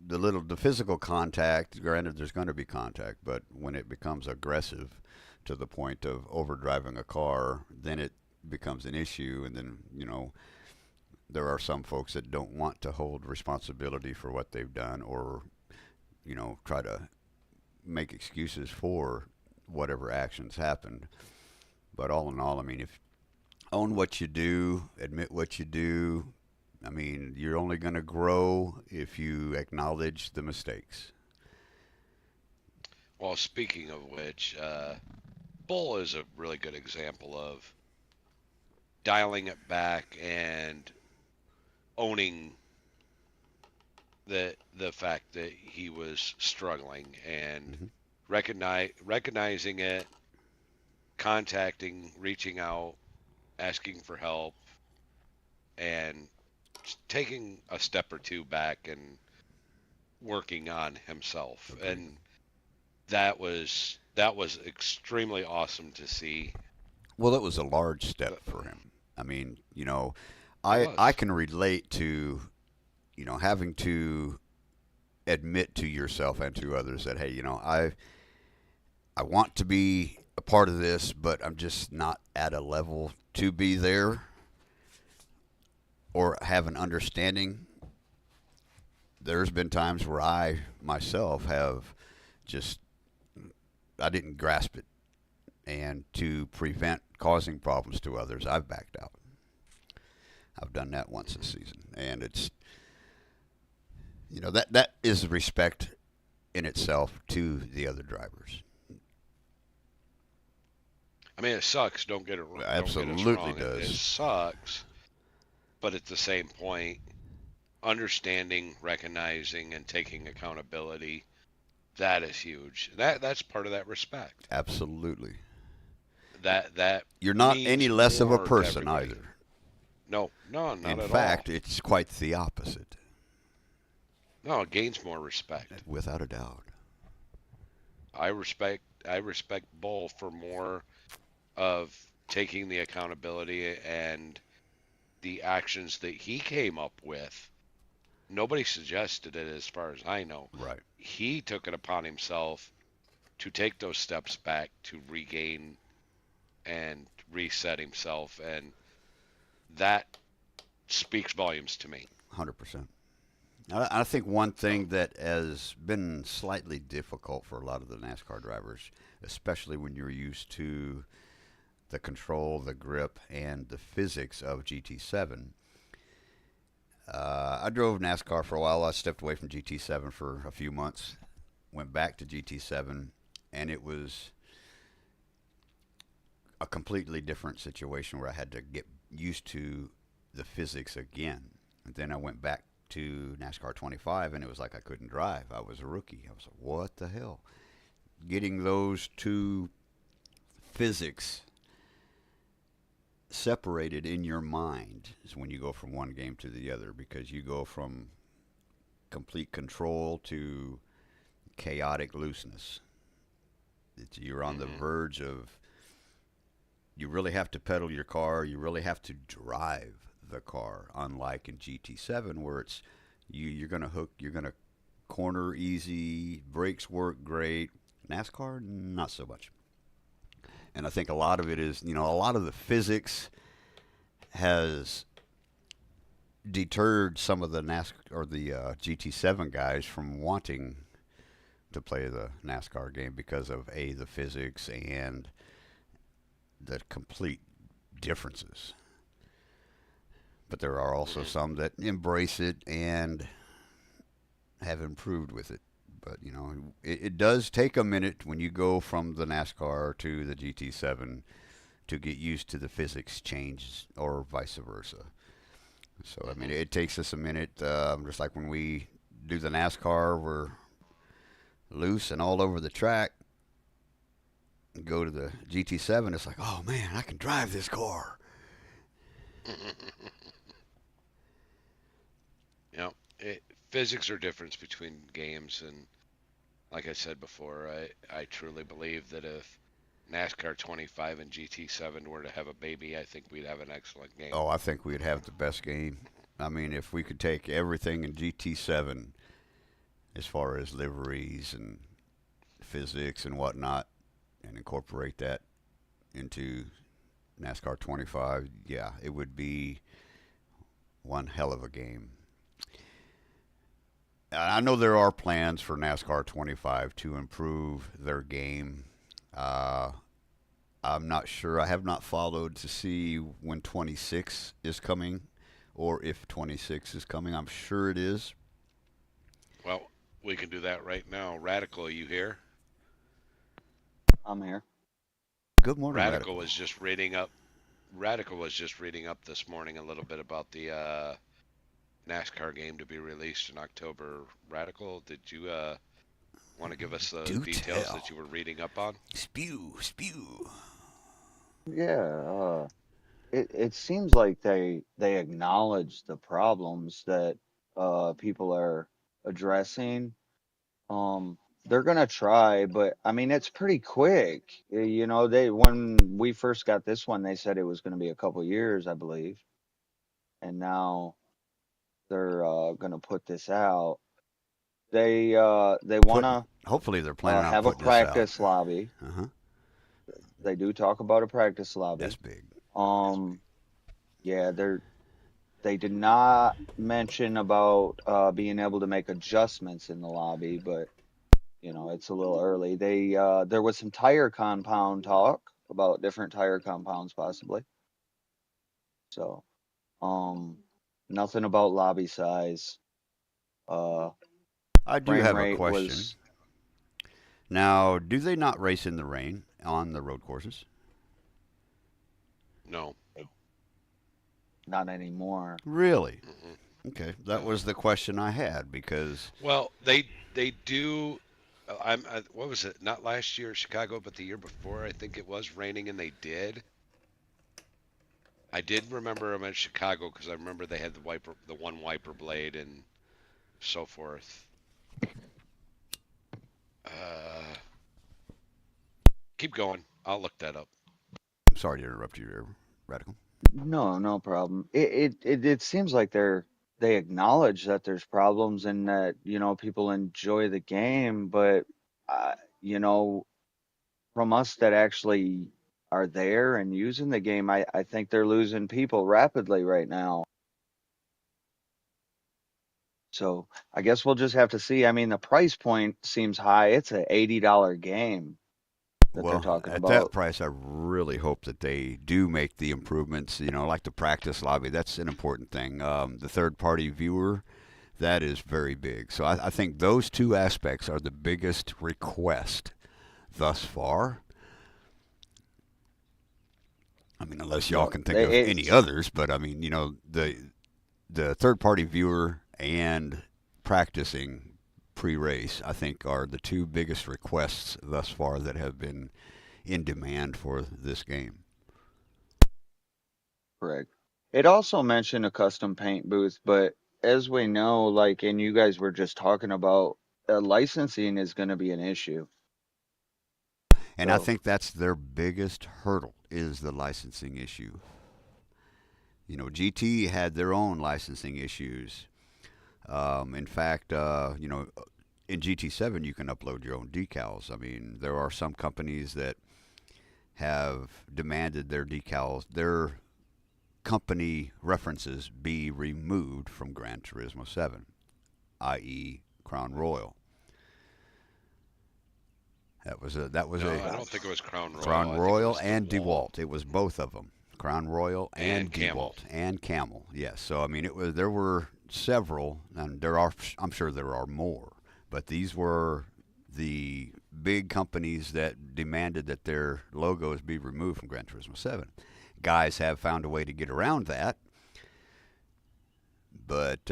the physical contact, granted there's going to be contact, but when it becomes aggressive to the point of overdriving a car, then it becomes an issue. And then, there are some folks that don't want to hold responsibility for what they've done, or try to make excuses for whatever actions happened. But all in all, I mean, if own what you do, admit what you do, I mean, you're only going to grow if you acknowledge the mistakes. Well, speaking of which, Bull is a really good example of dialing it back and owning the fact that he was struggling and recognizing it, contacting, reaching out, asking for help, and taking a step or two back and working on himself. Okay. And that was extremely awesome to see. Well, it was a large step for him. I mean, It I was. can relate to, having to admit to yourself and to others that, hey, I want to be a part of this, but I'm just not at a level to be there or have an understanding. There's been times where I myself have just, I didn't grasp it. And to prevent causing problems to others, I've backed out. I've done that once this season. And it's, that is respect in itself to the other drivers. I mean, it sucks. Don't get it. Don't get us Absolutely wrong. It does. sucks, but at the same point, understanding, recognizing, and taking accountability, that is huge. That's part of that respect. Absolutely. That You're not means any less of a more to person everybody. either. No, no, not In at fact, all. it's quite the opposite, No, it gains more respect. without a doubt. I respect Bull for more of taking the accountability and the actions that he came up with. Nobody suggested it, as far as I know. Right. He took it upon himself to take those steps back to regain and reset himself, and that speaks volumes to me. 100%. I think one thing that has been slightly difficult for a lot of the NASCAR drivers, especially when you're used to the control, the grip, and the physics of GT7. I drove NASCAR for a while. I stepped away from GT7 for a few months, went back to GT7, and it was a completely different situation where I had to get used to the physics again. And then I went back to NASCAR 25, and it was like I couldn't drive. I was a rookie. I was like, what the hell? Getting those two physics separated in your mind is when you go from one game to the other, because you go from complete control to chaotic looseness. You're on the verge of, you really have to pedal your car, you really have to drive the car, unlike in GT7 where it's you're going to hook, you're going to corner easy, brakes work great. NASCAR, not so much. And I think a lot of it is, a lot of the physics has deterred some of the NASCAR or the GT7 guys from wanting to play the NASCAR game because of the physics and the complete differences. But there are also some that embrace it and have improved with it. But, it does take a minute when you go from the NASCAR to the GT7 to get used to the physics change or vice versa. So, I mean, it takes us a minute. Just like when we do the NASCAR, we're loose and all over the track. go to the GT7, it's like, oh man, I can drive this car. You know, physics are difference between games, and like I said before, I truly believe that if NASCAR 25 and GT7 were to have a baby, I think we'd have an excellent game. Oh, I think we'd have the best game. I mean, if we could take everything in GT7 as far as liveries and physics and whatnot and incorporate that into NASCAR 25, yeah, it would be one hell of a game. I know there are plans for NASCAR 25 to improve their game. Uh, I'm not sure. I have not followed to see when 26 is coming or if 26 is coming. I'm sure it is. Well, we can do that right now. Radical, you here? I'm here. Good morning, Radical Radical. was just reading up. Radical was just reading up this morning a little bit about the NASCAR game to be released in October. Radical, did you want to give us the Do details tell. that you were reading up on? Spew, spew. Yeah, it seems like they acknowledge the problems that people are addressing. They're gonna try, but I mean it's pretty quick. You know, they when we first got this one, they said it was gonna be a couple years, I believe, and now they're gonna put this out. They Put. wanna Hopefully, they're planning on have a putting this out. practice lobby. Uh huh. They do talk about a practice That's lobby. big. Um, yeah, they did not mention about being able to make adjustments in the lobby, but you know, it's a little early. There was some tire compound talk about different tire compounds possibly. So, um, nothing about lobby size. Uh, I do frame have a rate question. was Now, do they not race in the rain on the road courses? No. not anymore. Really? Mm-mm. Okay, that was the question I had because Well, they do. What was it? Not last year, Chicago, but the year before. I think it was raining, and they did. I did remember them at Chicago because I remember they had the one wiper blade, and so forth. Uh, keep going. I'll look that up. I'm sorry to interrupt you there, Radical. No, no problem. It seems like they acknowledge that there's problems and that, you know, people enjoy the game, but you know, from us that actually are there and using the game, I think they're losing people rapidly right now. So I guess we'll just have to see. I mean, the price point seems high. It's a $80 game that they're Well, talking at that about. price, I really hope that they do make the improvements. You know, like the practice lobby. That's an important thing. The third-party viewer, that is very big. So I think those two aspects are the biggest request thus far. I mean, unless y'all Well, can think of any it's others, but I mean, you know, the third-party viewer and practicing pre-race, I think, are the two biggest requests thus far that have been in demand for this game. correct. It also mentioned a custom paint booth, but as we know, like, and you guys were just talking about, licensing is going to be an issue. And I So, think that's their biggest hurdle is the licensing issue. You know, GT had their own licensing issues. In fact, you know, in GT7 you can upload your own decals. I mean, there are some companies that have demanded their decals, their company references be removed from Gran Turismo 7, i.e., Crown Royal. That was No, a I don't think it was Crown Royal. Crown I think it Royal was and DeWalt DeWalt. It was both of them. Crown Royal and and Camel. DeWalt and Camel. Yes. So I mean, it was there were several, and there are. I'm sure there are more, but these were the big companies that demanded that their logos be removed from Gran Turismo 7. Guys have found a way to get around that, but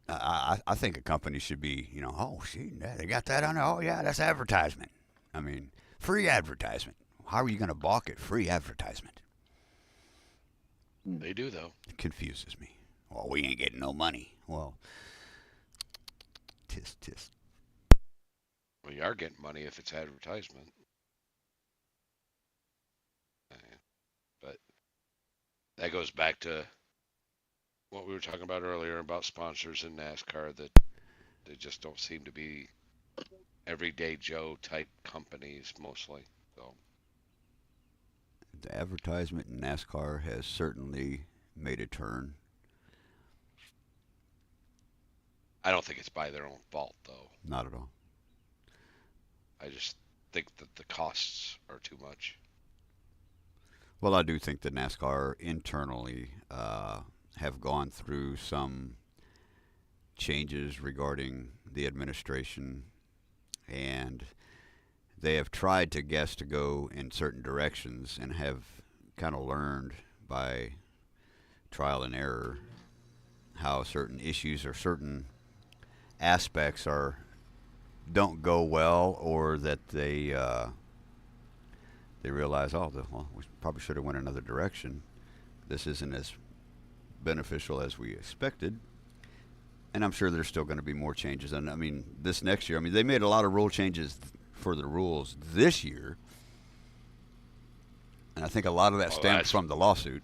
I think a company should be, you know, oh, see, they got that on there. Oh, yeah, that's advertisement. I mean, free advertisement. How are you going to balk at free advertisement? Mm. They do though. It confuses me. Well, we ain't getting no money. Well, tisk tisk. Well, you are getting money if it's advertisement. But that goes back to what we were talking about earlier about sponsors in NASCAR that they just don't seem to be everyday Joe type companies mostly. So The advertisement in NASCAR has certainly made a turn. I don't think it's by their own fault though. Not at all. I just think that the costs are too much. Well, I do think the NASCAR internally have gone through some changes regarding the administration, and they have tried to guess to go in certain directions and have kind of learned by trial and error how certain issues or certain aspects are don't go well, or that they realize, oh, well, we probably should have went another direction. This isn't as beneficial as we expected. And I'm sure there's still going to be more changes. And I mean, this next year, I mean, they made a lot of rule changes for the rules this year. And I think a lot of that stems from the lawsuit.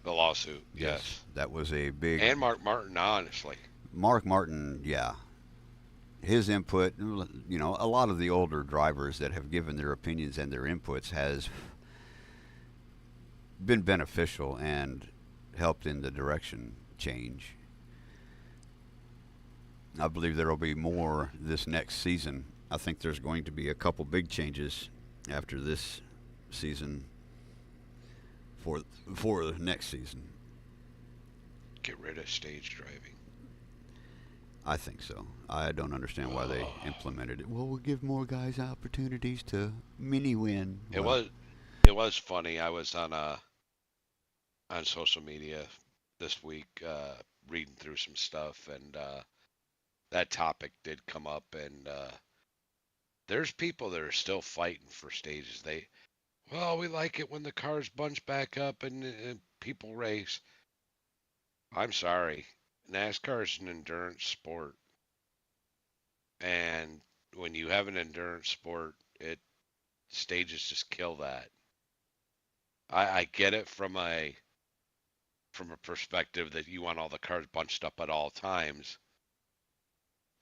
The lawsuit, yes. That was a big. And Mark Martin, honestly. Mark Martin, yeah. His input, you know, a lot of the older drivers that have given their opinions and their inputs has been beneficial and helped in the direction change. I believe there will be more this next season. I think there's going to be a couple big changes after this season for the next season. Get rid of stage driving. I think so. I don't understand why they implemented it. Well, we'll give more guys opportunities to mini win. It was funny. I was on social media this week reading through some stuff, and that topic did come up, and there's people that are still fighting for stages. We like it when the cars bunch back up and people race. I'm sorry. NASCAR is an endurance sport. And when you have an endurance sport, stages just kill that. I get it from a perspective that you want all the cars bunched up at all times.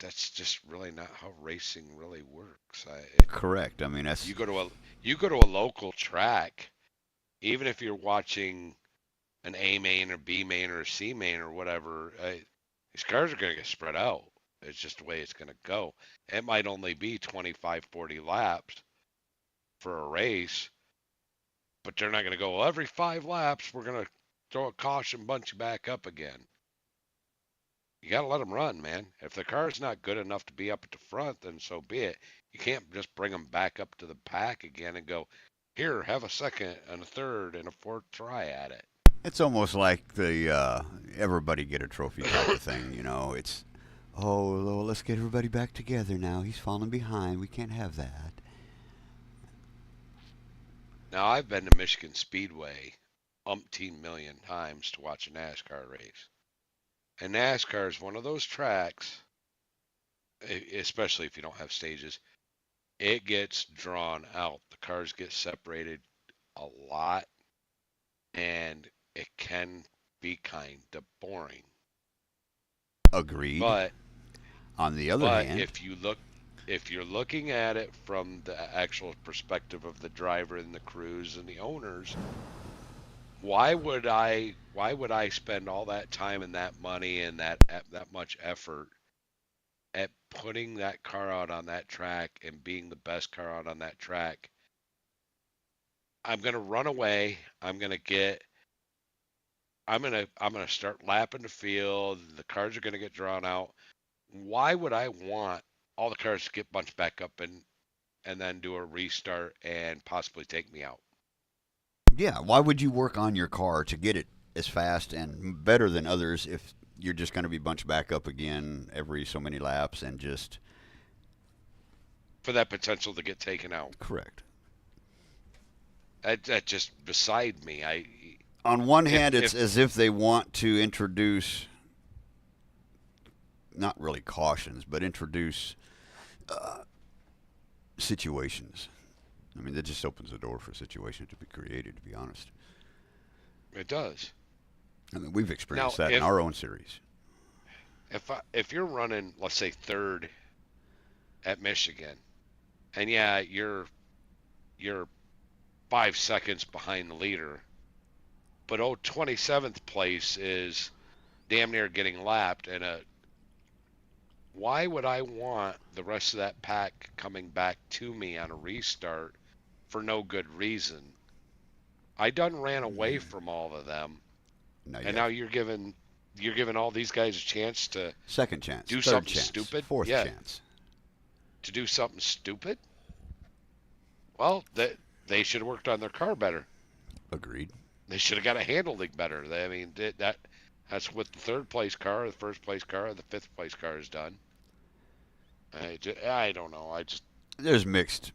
That's just really not how racing really works. Correct. I mean, that's you go to a local track, even if you're watching an A main or B main or a C main or whatever, these cars are going to get spread out. It's just the way it's going to go. It might only be 25, 40 laps for a race, but they're not going to go, well, every 5 laps, we're going to throw a caution bunch back up again. You got to let them run, man. If the car's not good enough to be up at the front, then so be it. You can't just bring them back up to the pack again and go, here, have a second and a third and a fourth try at it. It's almost like the everybody get a trophy type of thing, you know. It's, oh, well, let's get everybody back together now. He's falling behind. We can't have that. Now, I've been to Michigan Speedway umpteen million times to watch a NASCAR race. And NASCAR is one of those tracks, especially if you don't have stages, it gets drawn out. The cars get separated a lot, and it can be kind of boring. Agreed. But on the other hand, if you're looking at it from the actual perspective of the driver and the crews and the owners, why would I spend all that time and that money and that much effort at putting that car out on that track and being the best car out on that track? I'm going to run away. I'm going to start lapping the field. The cars are going to get drawn out. Why would I want all the cars to get bunched back up and then do a restart and possibly take me out? Yeah, why would you work on your car to get it as fast and better than others if you're just going to be bunched back up again every so many laps and just for that potential to get taken out. Correct. That just beside me. On one hand, it's If as if they want to introduce, not really cautions, but introduce situations. I mean, that just opens the door for situations to be created, to be honest. it does. I mean, we've Now, experienced that in our own series. if you're running, let's say third at Michigan, and yeah, you're 5 seconds behind the leader, but 27th place is damn near getting lapped, and why would I want the rest of that pack coming back to me on a restart for no good reason? I done ran away from all of them, Now you and have now you're giving all these guys a chance to second chance, do third something chance, stupid. fourth Yeah, chance. to do something stupid. Well, they should have worked on their car better. Agreed. They should have got a handling better. I mean, that's what the third place car, the first place car, the fifth place car has done. I don't know. I just There's mixed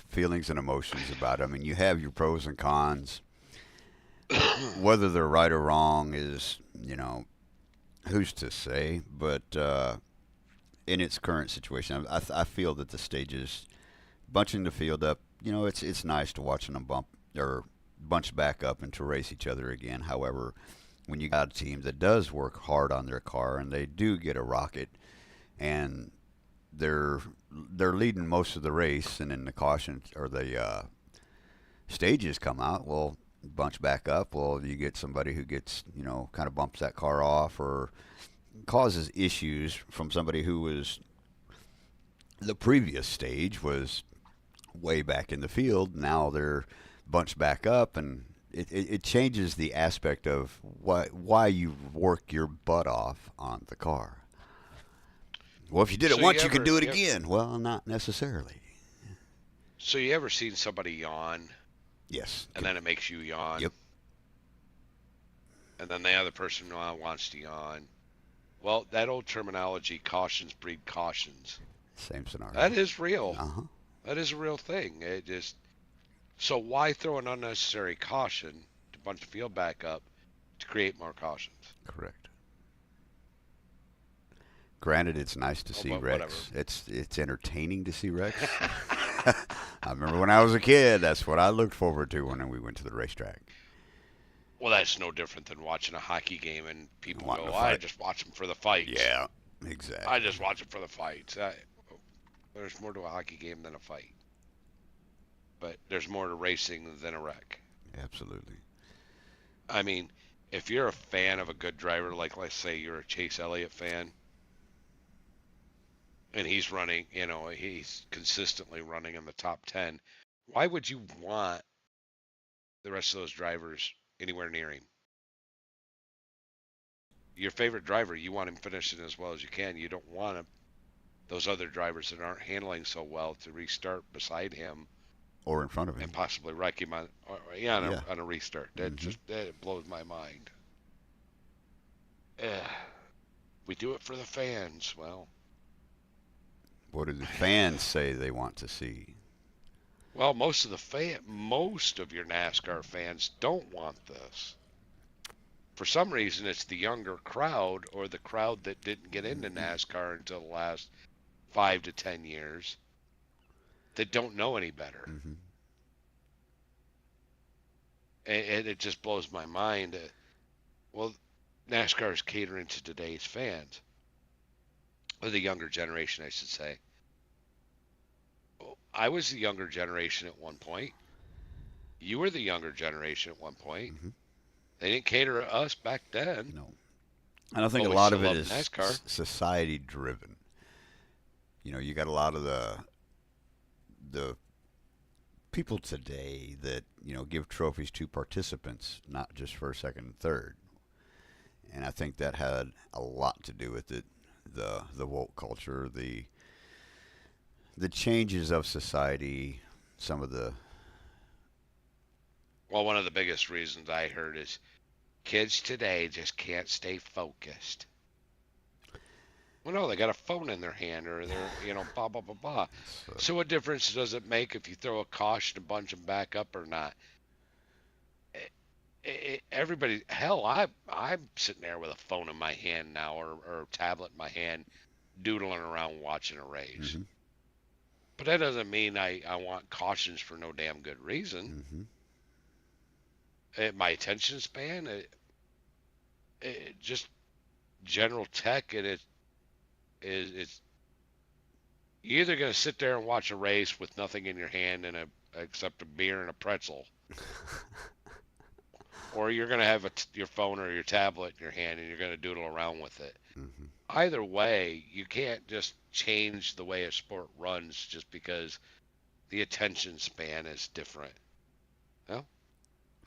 feelings and emotions about it. I mean, you have your pros and cons. Whether they're right or wrong is, who's to say? But in its current situation, I feel that the stages bunching the field up. It's nice to watching them bump or bunch back up and to race each other again. However, when you got a team that does work hard on their car and they do get a rocket and they're leading most of the race, and then the caution or the stages come out, well, bunch back up. Well, you get somebody who gets kind of bumps that car off or causes issues from somebody who was the previous stage was way back in the field. Now they're bunched back up, and it changes the aspect of why you work your butt off on the car. Well, if you did it so once, you you can ever do it you, again. Well, not necessarily. so you ever seen somebody yawn Yes. and then it makes you yawn, Yep. and then the other person wants to yawn? Well, that old terminology, cautions breed cautions. Same scenario. That is real. Uh huh. That is a real thing. It just so why throw an unnecessary caution to bunch the field back up to create more cautions? Correct. Granted, it's nice to Oh, see but Rex. It's entertaining to see Rex. I remember when I was a kid, that's what I looked forward to when we went to the racetrack. Well, that's no different than watching a hockey game and people Wanting go, to "I fight. just watch them for the fights." Yeah, I exactly. just watch them for the fights. There's more to a hockey game than a fight, but there's more to racing than a wreck. Absolutely. I mean, if you're a fan of a good driver, like let's say you're a Chase Elliott fan, and he's running, he's consistently running in the top 10, why would you want the rest of those drivers anywhere near him? Your favorite driver, you want him finishing as well as you can. You don't want those other drivers that aren't handling so well to restart beside him Or in front of him. and possibly wreck him on Yeah. a restart. That blows my mind. Eh, we do it for the fans. Well, What do the fans say they want to see? most of your NASCAR fans don't want this. For some reason, it's the younger crowd or the crowd that didn't get into NASCAR until the last 5 to 10 years that don't know any better. Mm-hmm. And it just blows my mind. Well, NASCAR is catering to today's fans, or the younger generation, I should say. I was the younger generation at one point. You were the younger generation at one point. Mm-hmm. They didn't cater to us back then. No. And I think But a we lot still of it love is NASCAR. society driven. You got a lot of the people today that give trophies to participants, not just first, second, and third. And I think that had a lot to do with it. The woke culture, the changes of society, some of the Well, one of the biggest reasons I heard is kids today just can't stay focused. Well, no, they got a phone in their hand, or they're, blah blah blah blah. So, So what difference does it make if you throw a caution to bunch them back up or not? Everybody, hell, I'm sitting there with a phone in my hand now, or a tablet in my hand, doodling around watching a race. hmm But that doesn't mean I want cautions for no damn good reason. hmm My attention span, it just general tech, and it's you're either going to sit there and watch a race with nothing in your hand and except a beer and a pretzel, or you're going to have your phone or your tablet in your hand and you're going to doodle around with it. hmm Either way, you can't just change the way a sport runs just because the attention span is different. Well,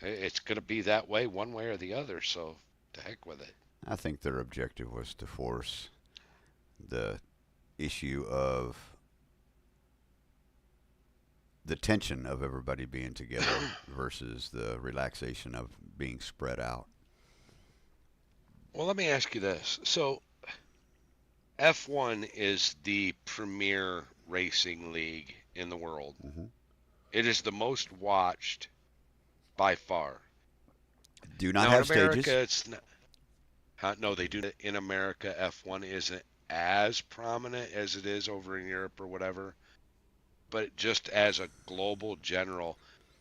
it's going to be that way one way or the other, so to heck with it. I think their objective was to force the issue of the tension of everybody being together versus the relaxation of being spread out. Well, let me ask you this. So, F1 is the premier racing league in the world. hmm It is the most watched by far. Do not Now, in have America, stages. it's not. No, they do. In America, F1 isn't as prominent as it is over in Europe or whatever. But just as a global general,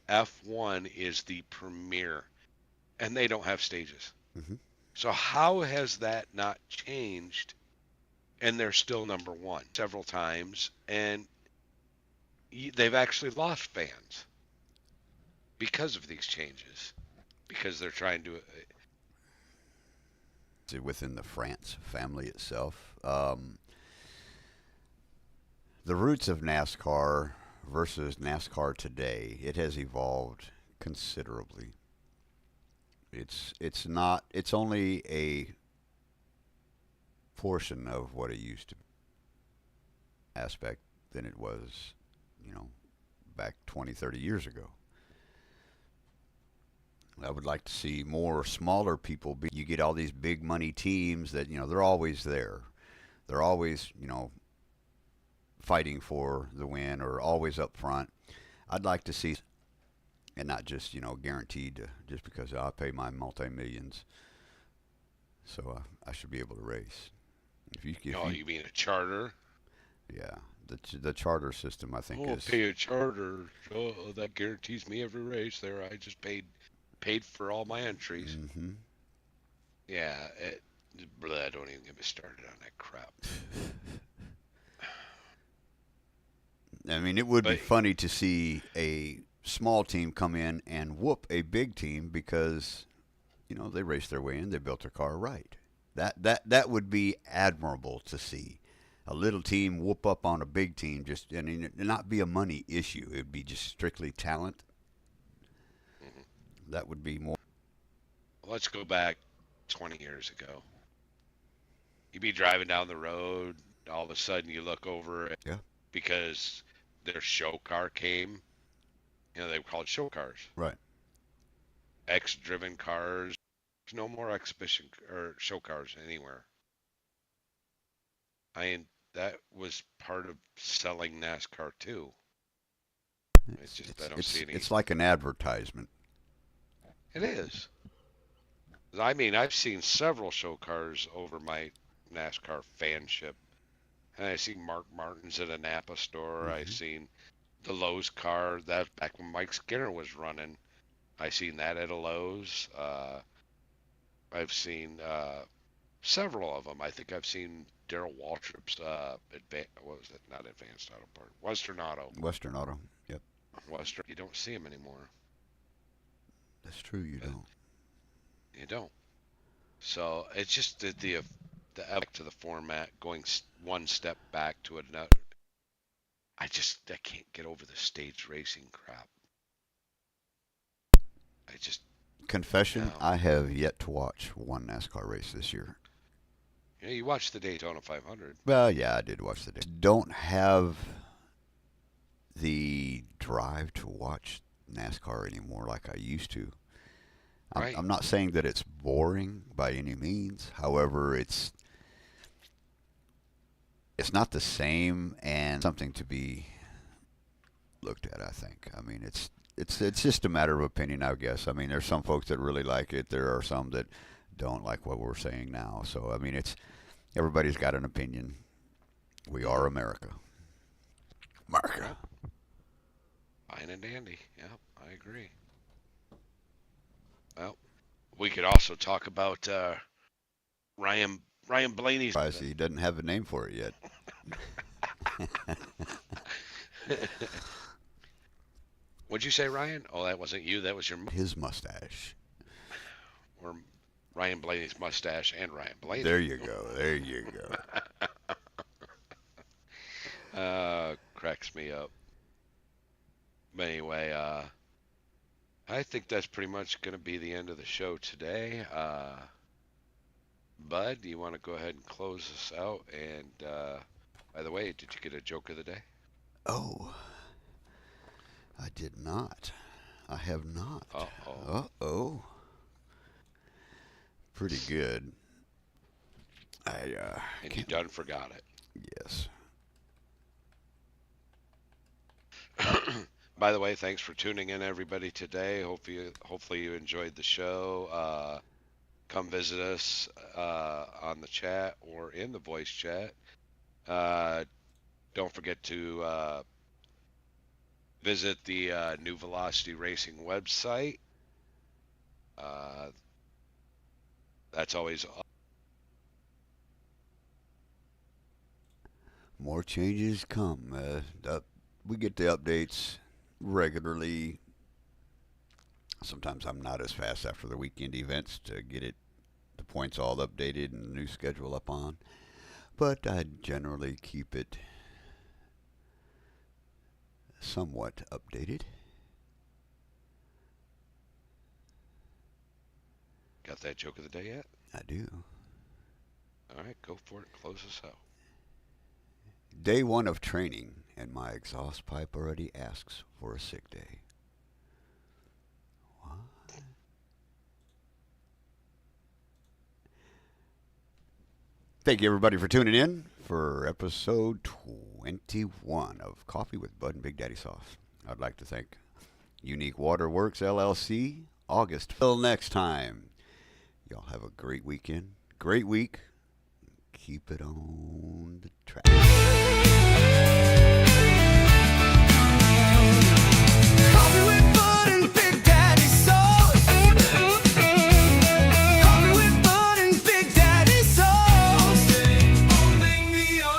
F1 is the premier, and they don't have stages. hmm So how has that not changed? And they're still number one several times, and they've actually lost fans because of these changes, because they're trying to. Within the France family itself. The roots of NASCAR versus NASCAR today, it has evolved considerably. It's not it's only a portion of what it used to be aspect than it was, you know, back 20, 30 years ago. I would like to see more smaller people be. You get all these big money teams that, they're always there. They're always, fighting for the win or always up front. I'd like to see, and not just, guaranteed to, just because I pay my multi millions, so I should be able to race. Oh, you mean a charter? Yeah, the charter system I think Oh, is. pay a charter. Oh, that guarantees me every race. There, I just paid for all my entries. hmm Yeah, blah, don't even get me started on that crap. I mean, it would be But funny to see a small team come in and whoop a big team because, they raced their way in, they built their car right. That would be admirable to see. A little team whoop up on a big team, just and it not be a money issue. It would be just strictly talent. mhm. That would be more. Let's go back 20 years ago. You'd be driving down the road, all of a sudden you look over Yeah. because their show car came. They were called show cars. Right. X-driven cars. There's no more exhibition or show cars anywhere. I mean, that was part of selling NASCAR too. It's It's just I it's don't it's see any. it's like an advertisement. It is. I mean, I've seen several show cars over my NASCAR fanship. And I see Mark Martin's at a Napa store. I hmm seen the Lowe's car that back when Mike Skinner was running. I seen that at a Lowe's. I've seen several of them. I think I've seen Daryl Waltrip's what was it? Not Advanced Auto Part, Western Auto. Western Auto. Yep. Western. You don't see them anymore. That's true. You Uh, don't. You don't. So it's just the effect to the format going one step back to another. I can't get over the stage racing crap. I just Confession: no. I have yet to watch one NASCAR race this year. You watch the Daytona 500. Well, yeah, I did watch the day. Don't have the drive to watch NASCAR anymore like I used to. Right. I'm not saying that it's boring by any means. However, it's not the same, and something to be looked at, I think. I mean, it's just a matter of opinion, I guess. I mean, there's some folks that really like it. There are some that don't like what we're saying now. So I mean, it's everybody's got an opinion. We are America. America. Fine and dandy. Yep, I agree. Well, we could also talk about Ryan Blaney's. Surprised he doesn't have a name for it yet. What'd you say, Ryan? Oh, that wasn't you. That was your His mustache. or Ryan Blaney's mustache and Ryan Blaney. There you go. There you go. Cracks me up. But anyway, I think that's pretty much going to be the end of the show today. Bud, do you want to go ahead and close us out? And by the way, did you get a joke of the day? Oh, I did not. I have not. Uh-oh. Uh-oh. Pretty good. And you done forgot it. Yes. By the way, thanks for tuning in, everybody, today. Hopefully you enjoyed the show. Come visit us on the chat or in the voice chat. Don't forget to visit the New Velocity Racing website. That's always More changes come. We get the updates regularly. Sometimes I'm not as fast after the weekend events to get the points all updated and the new schedule up on. But I generally keep it somewhat updated. got that joke of the day yet? I do. All right, go for it. Close us out. Day 1 of training, and my exhaust pipe already asks for a sick day. What? Thank you, everybody, for tuning in for episode 21 of Coffee with Bud and Bigdaddysauce. I'd like to thank Unique Waterworks, LLC, August. Till next time, y'all have a great weekend, great week. Keep it on the track. Coffee with Bud and Big Daddy Sauce. Coffee with Bud and Big Daddy Sauce. Holding me on.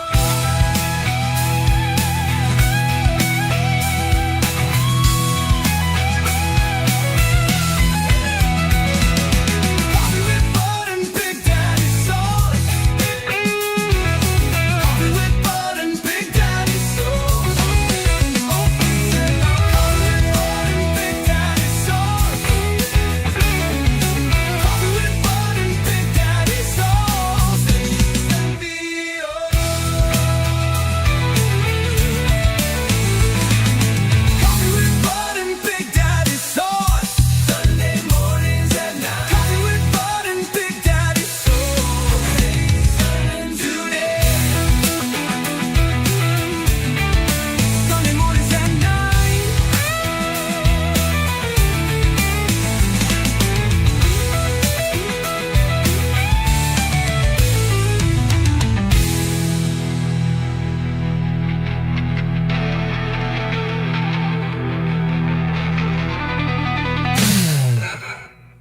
Coffee with Bud and Big Daddy Sauce. Coffee with Bud and Big Daddy Sauce.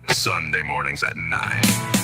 Sunday mornings at 9.